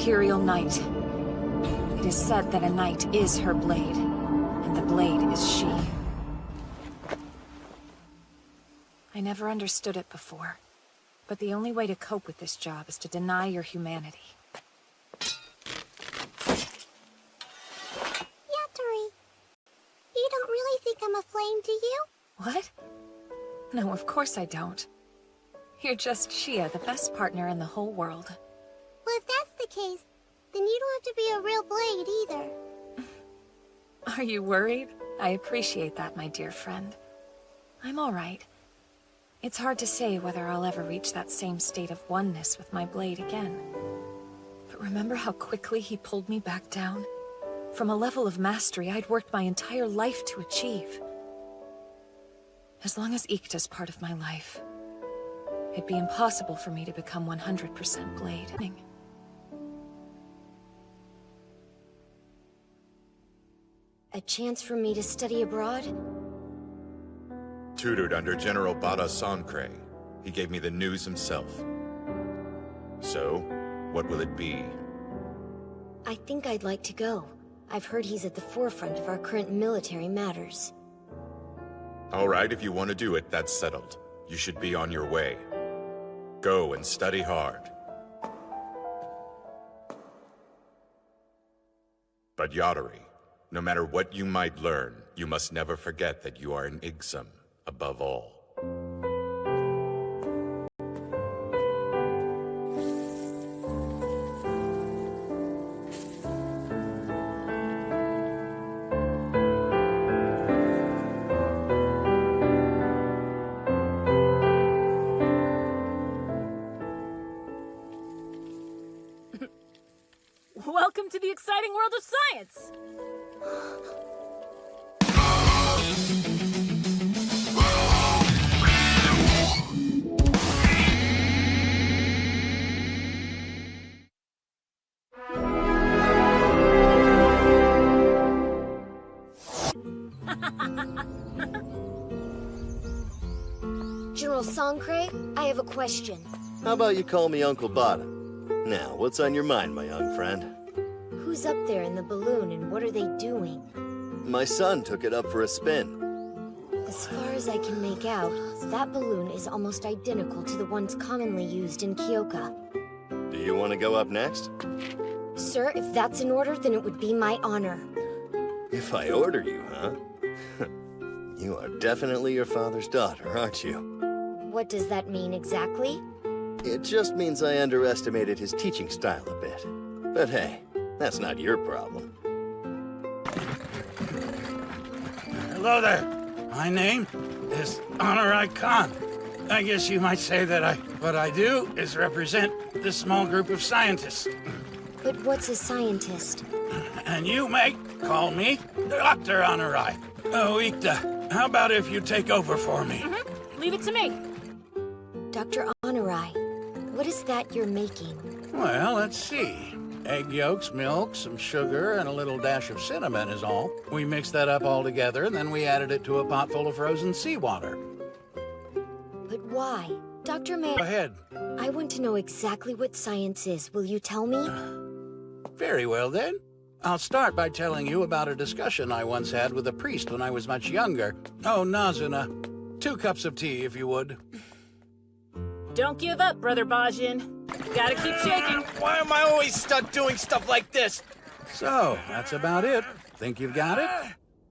Imperial Knight. It is said that a knight is her blade, and the blade is she. I never understood it before, but the only way to cope with this job is to deny your humanity. Yatori, you don't really think I'm a flame, do you? What? No, of course I don't. You're just Shia, the best partner in the whole world. Well, if that's the case, then you don't have to be a real blade either. Are you worried? I appreciate that, my dear friend. I'm all right. It's hard to say whether I'll ever reach that same state of oneness with my blade again. But remember how quickly he pulled me back down? From a level of mastery I'd worked my entire life to achieve. As long as Ikta's part of my life, it'd be impossible for me to become 100% blade. A chance for me to study abroad? Tutored under General Bada Sankre. He gave me the news himself. So, what will it be? I think I'd like to go. I've heard he's at the forefront of our current military matters. All right, if you want to do it, that's settled. You should be on your way. Go and study hard. But Yatori, no matter what you might learn, you must never forget that you are an Igsum above all. Welcome to the exciting world of science! General Sankre, I have a question. How about you call me Uncle Bada? Now, what's on your mind, my young friend? Who's up there in the balloon and what are they doing? My son took it up for a spin. As far as I can make out, that balloon is almost identical to the ones commonly used in Kyoka. Do you want to go up next? Sir, if that's in order, then it would be my honor. If I order you, huh? You are definitely your father's daughter, aren't you? What does that mean exactly? It just means I underestimated his teaching style a bit. But hey, that's not your problem. Hello there. My name is Honorai Khan. I guess you might say that what I do is represent this small group of scientists. But what's a scientist? And you may call me Dr. Honorai. Oh, Ikta, how about if you take over for me? Leave it to me. Dr. Honorai, what is that you're making? Well, let's see. Egg yolks, milk, some sugar, and a little dash of cinnamon is all. We mixed that up all together, and then we added it to a pot full of frozen seawater. But why? Dr. Go ahead. I want to know exactly what science is. Will you tell me? Very well, then. I'll start by telling you about a discussion I once had with a priest when I was much younger. Oh, Nazuna, 2 cups of tea, if you would. Don't give up, Brother Bajin. Gotta keep shaking. Why am I always stuck doing stuff like this? So, that's about it. Think you've got it?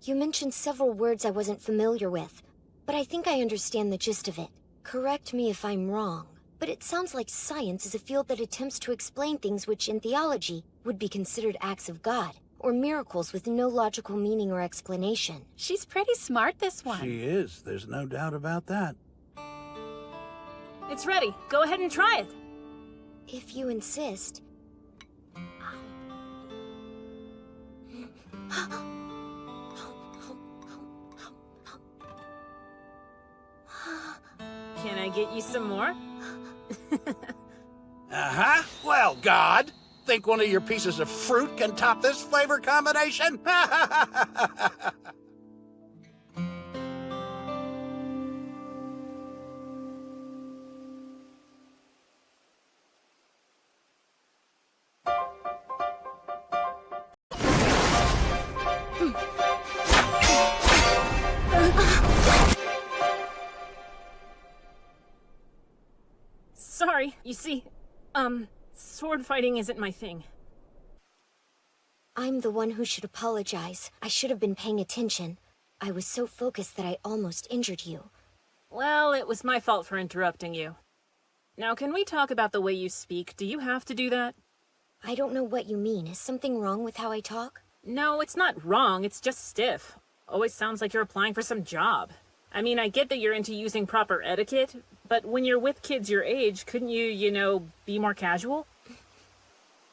You mentioned several words I wasn't familiar with, but I think I understand the gist of it. Correct me if I'm wrong, but it sounds like science is a field that attempts to explain things which, in theology, would be considered acts of God, or miracles with no logical meaning or explanation. She's pretty smart, this one. She is. There's no doubt about that. It's ready. Go ahead and try it. If you insist. Can I get you some more? Uh-huh. Well, God, think one of your pieces of fruit can top this flavor combination? sorry. You see, sword fighting isn't my thing. I'm the one who should apologize. I should have been paying attention. I was so focused that I almost injured you. Well, it was my fault for interrupting you. Now, can we talk about the way you speak? Do you have to do that? I don't know what you mean. Is something wrong with how I talk? No, it's not wrong. It's just stiff. Always sounds like you're applying for some job. I mean, I get that you're into using proper etiquette, but when you're with kids your age, couldn't you, be more casual?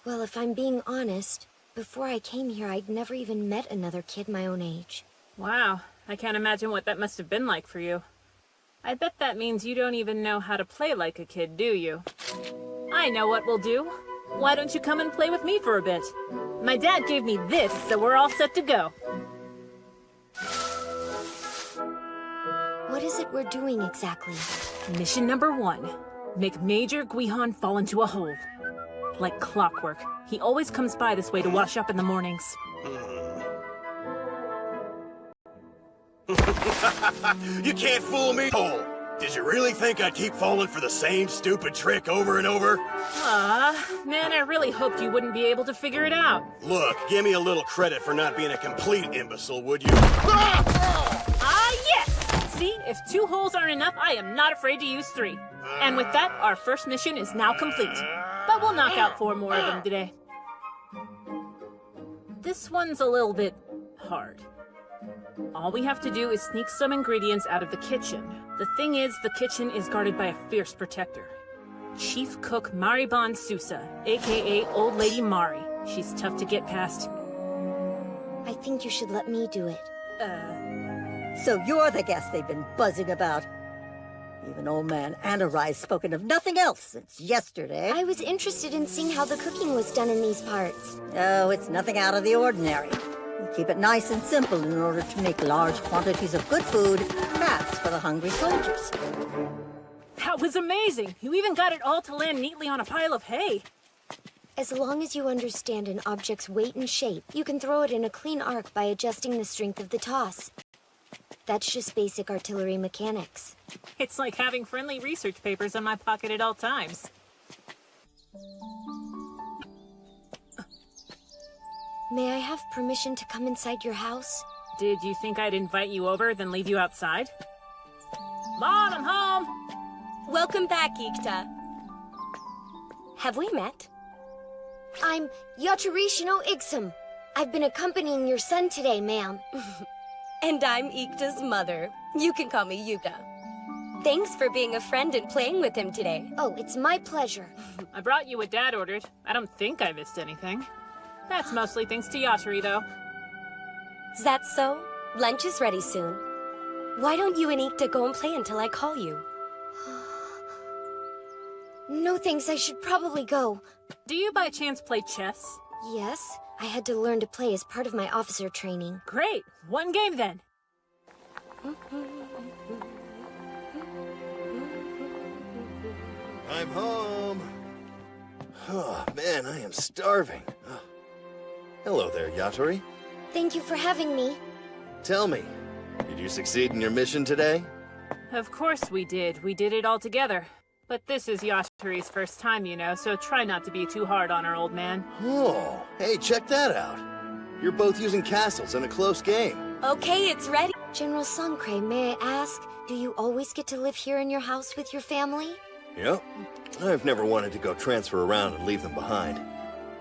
Well, if I'm being honest, before I came here, I'd never even met another kid my own age. Wow, I can't imagine what that must have been like for you. I bet that means you don't even know how to play like a kid, do you? I know what we'll do. Why don't you come and play with me for a bit? My dad gave me this, so we're all set to go. What is it we're doing exactly? Mission number 1. Make Major Guihan fall into a hole. Like clockwork. He always comes by this way to wash up in the mornings. You can't fool me! Oh, did you really think I'd keep falling for the same stupid trick over and over? Man, I really hoped you wouldn't be able to figure it out. Look, give me a little credit for not being a complete imbecile, would you? Yes! See, if 2 holes aren't enough, I am not afraid to use 3. And with that, our first mission is now complete. But we'll knock out 4 more of them today. This one's a little bit hard. All we have to do is sneak some ingredients out of the kitchen. The thing is, the kitchen is guarded by a fierce protector. Chief Cook Mariban Sousa, aka Old Lady Mari. She's tough to get past. I think you should let me do it. So you're the guest they've been buzzing about. Even old man Anarai's spoken of nothing else since yesterday. I was interested in seeing how the cooking was done in these parts. Oh, it's nothing out of the ordinary. We keep it nice and simple in order to make large quantities of good food fast for the hungry soldiers. That was amazing! You even got it all to land neatly on a pile of hay. As long as you understand an object's weight and shape, you can throw it in a clean arc by adjusting the strength of the toss. That's just basic artillery mechanics. It's like having friendly research papers in my pocket at all times. May I have permission to come inside your house? Did you think I'd invite you over, then leave you outside? Mom, I'm home! Welcome back, Ikta. Have we met? I'm Yachirisha no Igsum. I've been accompanying your son today, ma'am. And I'm Ikta's mother. You can call me Yuka. Thanks for being a friend and playing with him today. Oh, it's my pleasure. I brought you what Dad ordered. I don't think I missed anything. That's mostly thanks to Yashiri, though. Is that so? Lunch is ready soon. Why don't you and Ikta go and play until I call you? No thanks, I should probably go. Do you by chance play chess? Yes, I had to learn to play as part of my officer training. Great! One game then! I'm home. Oh, man, I am starving. Hello there, Yatori. Thank you for having me. Tell me, did you succeed in your mission today? Of course we did. We did it all together. But this is Yashiri's first time, so try not to be too hard on our old man. Oh, hey, check that out. You're both using castles in a close game. Okay, it's ready. General Sankre, may I ask, do you always get to live here in your house with your family? Yep. I've never wanted to go transfer around and leave them behind.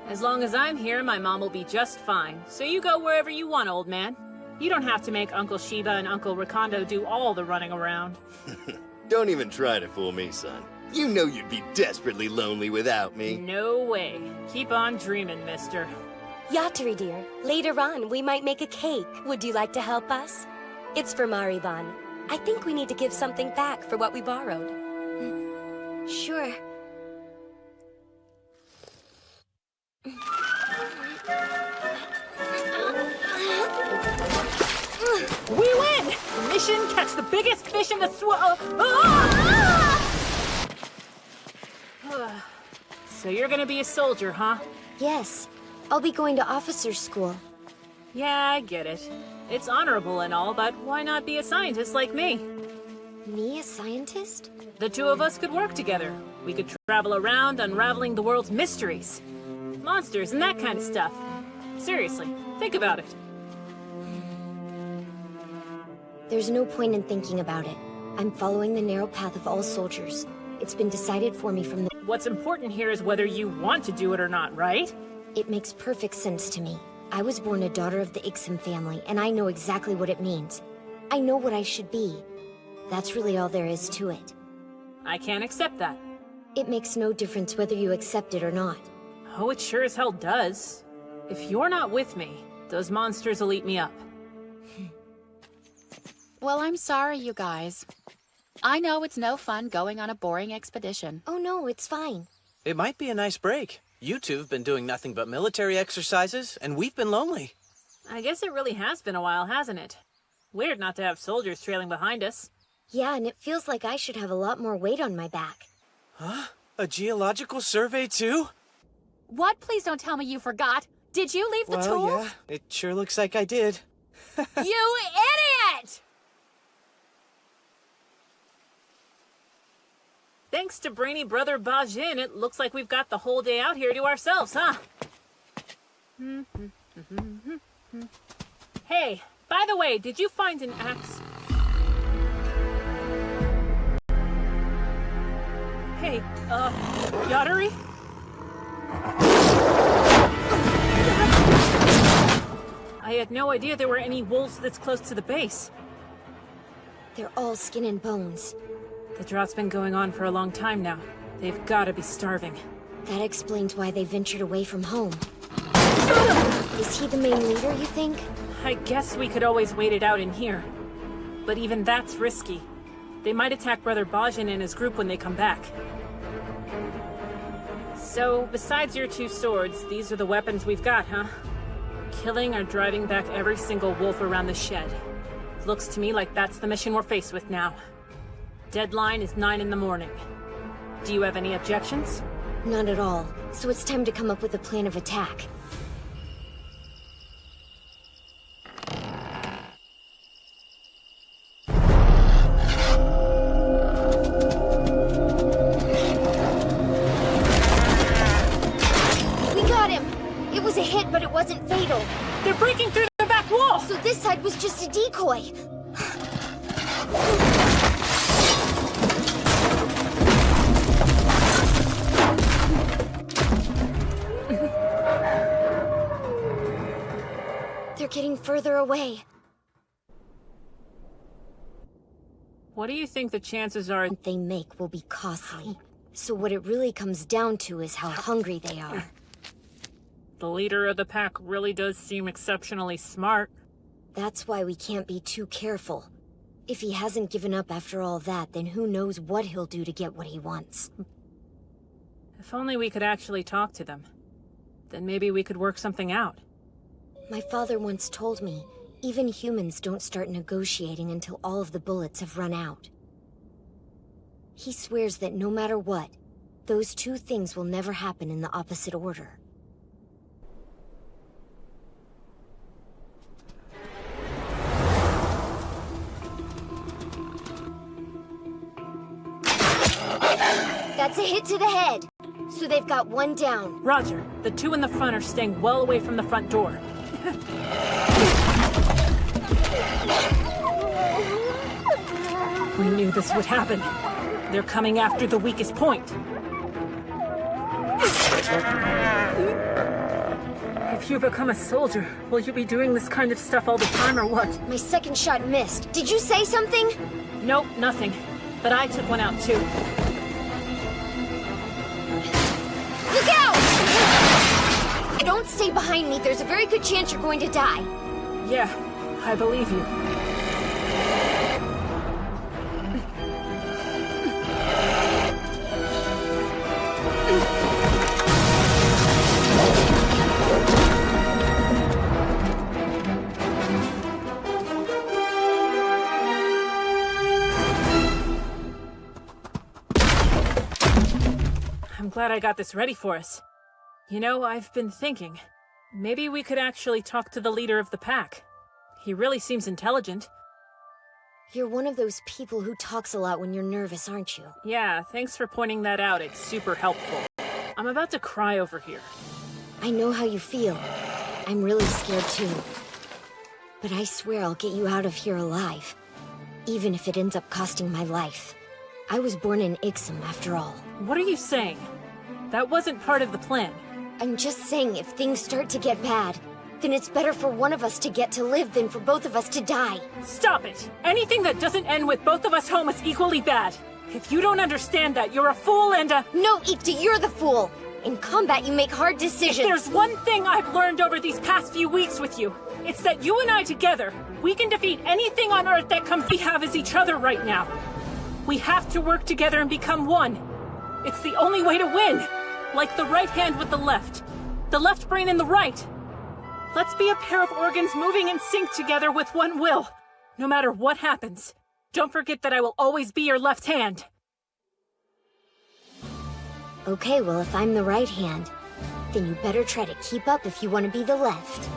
As long as I'm here, my mom will be just fine. So you go wherever you want, old man. You don't have to make Uncle Shiba and Uncle Rikondo do all the running around. Don't even try to fool me, son. You know you'd be desperately lonely without me. No way. Keep on dreaming, mister. Yatori, dear, later on we might make a cake. Would you like to help us? It's for Mariban. I think we need to give something back for what we borrowed. Sure. We win! Mission: catch the biggest fish in the So you're gonna be a soldier, huh? Yes. I'll be going to officer school. Yeah, I get it. It's honorable and all, but why not be a scientist like me? Me, a scientist? The two of us could work together. We could travel around unraveling the world's mysteries. Monsters and that kind of stuff. Seriously, think about it. There's no point in thinking about it. I'm following the narrow path of all soldiers. It's been decided for me from the... What's important here is whether you want to do it or not, right? It makes perfect sense to me. I was born a daughter of the Ixum family, and I know exactly what it means. I know what I should be. That's really all there is to it. I can't accept that. It makes no difference whether you accept it or not. Oh, it sure as hell does. If you're not with me, those monsters will eat me up. Well, I'm sorry, you guys. I know it's no fun going on a boring expedition. Oh no, it's fine. It might be a nice break. You two have been doing nothing but military exercises, and we've been lonely. I guess it really has been a while, hasn't it? Weird not to have soldiers trailing behind us. Yeah, and it feels like I should have a lot more weight on my back. Huh? A geological survey, too? What? Please don't tell me you forgot. Did you leave the tools? Well, yeah, it sure looks like I did. You idiot! Thanks to brainy brother Bajin, it looks like we've got the whole day out here to ourselves, huh? Hey, by the way, did you find an axe? Hey, Yatari? I had no idea there were any wolves this close to the base. They're all skin and bones. The drought's been going on for a long time now. They've gotta be starving. That explains why they ventured away from home. Is he the main leader, you think? I guess we could always wait it out in here. But even that's risky. They might attack Brother Bajin and his group when they come back. So, besides your two swords, these are the weapons we've got, huh? Killing or driving back every single wolf around the shed. Looks to me like that's the mission we're faced with now. Deadline is 9 in the morning. Do you have any objections? None at all. So it's time to come up with a plan of attack. We got him! It was a hit, but it wasn't fatal. They're breaking through the back wall! So this side was just a decoy. They're getting further away. What do you think the chances are They make will be costly. So what it really comes down to is how hungry they are. the leader of the pack really does seem exceptionally smart? That's why we can't be too careful. If he hasn't given up after all that, then who knows what he'll do to get what he wants. If only we could actually talk to them. Then maybe we could work something out. My father once told me, even humans don't start negotiating until all of the bullets have run out. He swears that no matter what, those two things will never happen in the opposite order. That's a hit to the head. So they've got one down. Roger. The two in the front are staying well away from the front door. We knew this would happen. They're coming after the weakest point. If you become a soldier, will you be doing this kind of stuff all the time or what? My second shot missed. Did you say something? Nope, nothing. But I took one out too. Look out! Don't stay behind me. There's a very good chance you're going to die. Yeah, I believe you. I'm glad I got this ready for us. You know, I've been thinking, maybe we could actually talk to the leader of the pack. He really seems intelligent. You're one of those people who talks a lot when you're nervous, aren't you? Yeah, thanks for pointing that out. It's super helpful. I'm about to cry over here. I know how you feel. I'm really scared too. But I swear I'll get you out of here alive. Even if it ends up costing my life. I was born in Ixum, after all. What are you saying? That wasn't part of the plan. I'm just saying if things start to get bad, then it's better for one of us to get to live than for both of us to die. Stop it! Anything that doesn't end with both of us home is equally bad. If you don't understand that, you're a fool and a— No, Ikta, you're the fool! In combat, you make hard decisions. If there's one thing I've learned over these past few weeks with you, it's that you and I together, we can defeat anything on Earth that comes. We have as each other right now. We have to work together and become one. It's the only way to win. Like the right hand with the left brain and the right. Let's be a pair of organs moving in sync together with one will. No matter what happens, don't forget that I will always be your left hand. Okay, well, if I'm the right hand, then you better try to keep up if you want to be the left.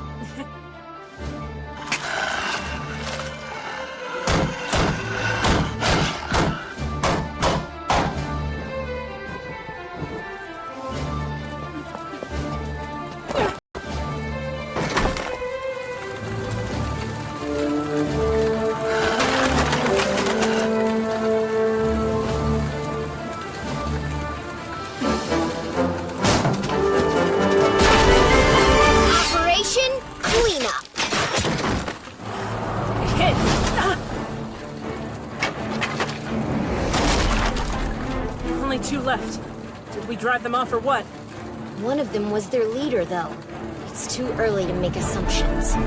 Drive them off or what? One of them was their leader, though. It's too early to make assumptions. Attack!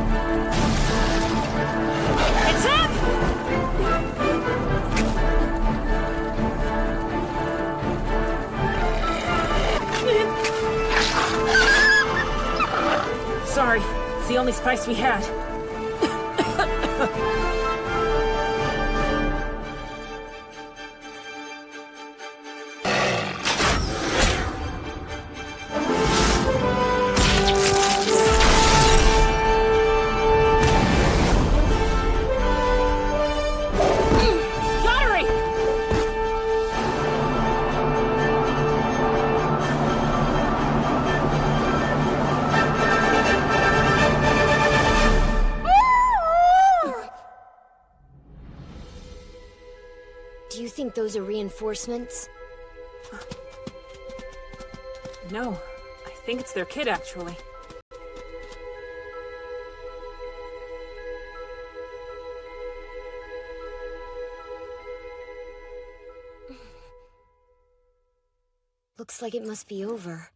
Sorry, it's the only spice we had. Do you think those are reinforcements? No, I think it's their kid, actually. Looks like it must be over.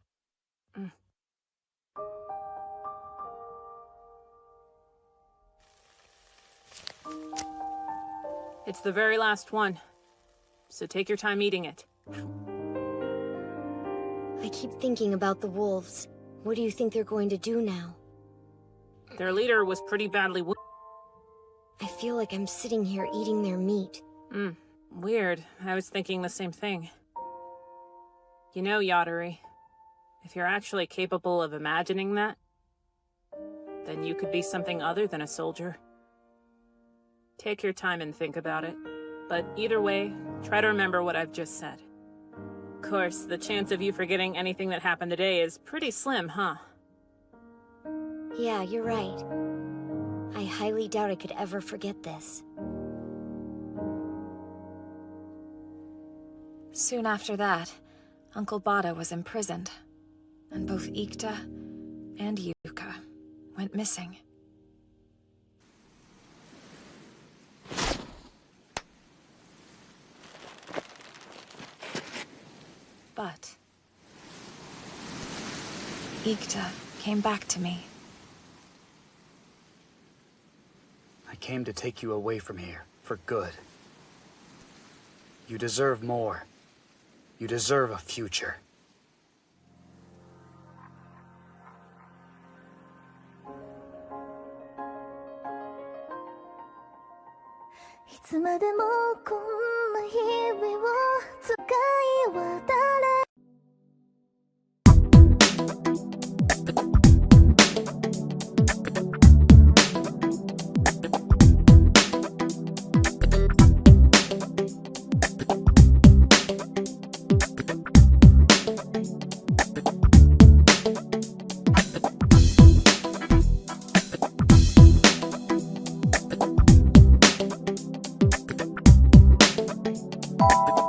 It's the very last one. So take your time eating it. I keep thinking about the wolves. What do you think they're going to do now? Their leader was pretty badly wounded. I feel like I'm sitting here eating their meat. Weird. I was thinking the same thing. You know, Yatari, if you're actually capable of imagining that, then you could be something other than a soldier. Take your time and think about it. But either way, try to remember what I've just said. Of course, the chance of you forgetting anything that happened today is pretty slim, huh? Yeah, you're right. I highly doubt I could ever forget this. Soon after that, Uncle Bada was imprisoned, and both Ikta and Yuka went missing. But Ikta came back to me. I came to take you away from here, for good. You deserve more. You deserve a future. you.